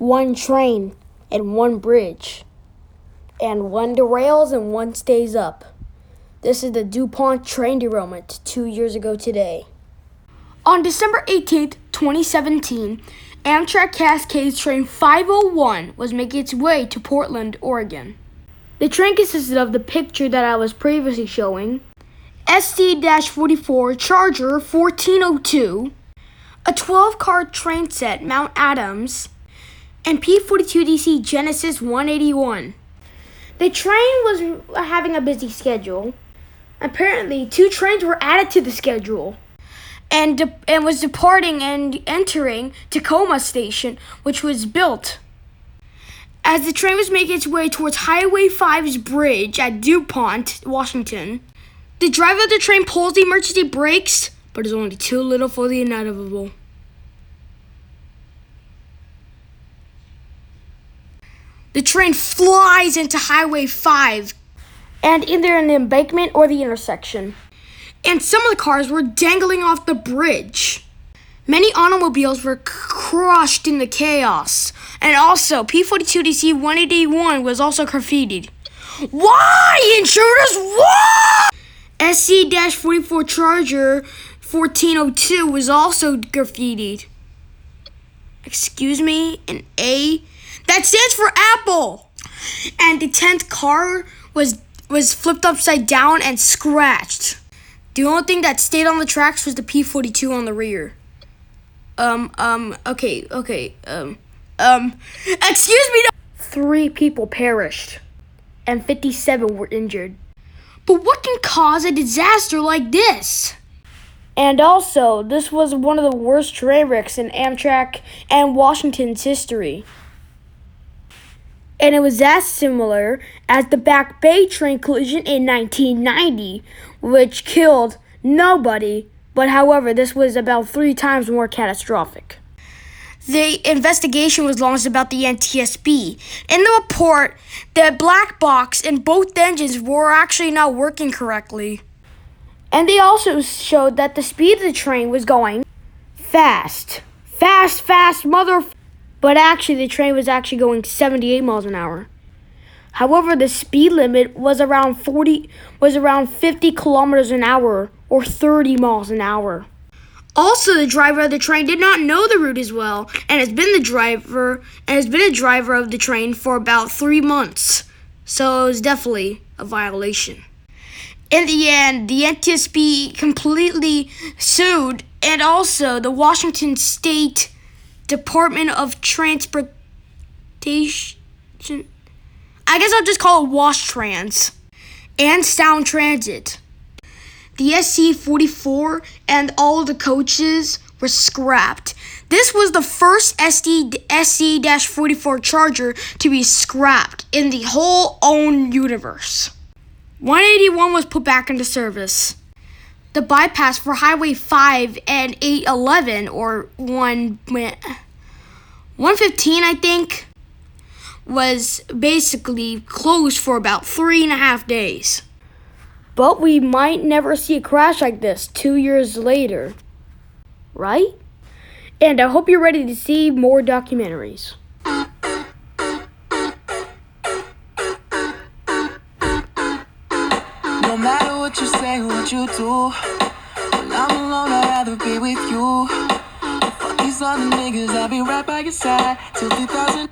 one train and one bridge, and one derails and one stays up. This is the DuPont train derailment 2 years ago today. On December 18th, 2017, Amtrak Cascades Train 501 was making its way to Portland, Oregon. The train consisted of the picture that I was previously showing, SC-44 Charger 1402, a 12-car train set Mount Adams, and P-42DC Genesis 181. The train was having a busy schedule. Apparently, 2 trains were added to the schedule and was departing and entering Tacoma Station, which was built. As the train was making its way towards Highway 5's bridge at DuPont, Washington, the driver of the train pulls the emergency brakes, but is only too little for the inevitable. The train flies into Highway 5 and either in the embankment or the intersection. And some of the cars were dangling off the bridge. Many automobiles were crushed in the chaos. And also, P-42DC 181 was also graffitied. Why, intruders? Why? SC-44 Charger 1402 was also graffitied. Excuse me, an A? That stands for Apple! And the 10th car was flipped upside down and scratched. The only thing that stayed on the tracks was the P-42 on the rear. Excuse me! 3 people perished, and 57 were injured. But what can cause a disaster like this? And also, this was one of the worst train wrecks in Amtrak and Washington's history. And it was as similar as the Back Bay train collision in 1990, which killed nobody, but however, this was about 3 times more catastrophic. The investigation was launched about the NTSB. In the report, the black box in both engines were actually not working correctly. And they also showed that the speed of the train was going fast, but actually the train was actually going 78 miles an hour. However, the speed limit was around 50 kilometers an hour or 30 miles an hour. Also, the driver of the train did not know the route as well and has been a driver of the train for about 3 months. So it was definitely a violation. In the end, the NTSB completely sued, and also the Washington State Department of Transportation, I guess I'll just call it WashTrans, and Sound Transit. The SC-44 and all of the coaches were scrapped. This was the first SC-44 Charger to be scrapped in the whole own universe. 181 was put back into service. The bypass for Highway 5 and 811, or 115, I think, was basically closed for about 3.5 days. But we might never see a crash like this 2 years later, right? And I hope you're ready to see more documentaries. No matter what you say, what you do, when I'm alone, I'd rather be with you. Fuck these other niggas, I'll be right by your side till 2000.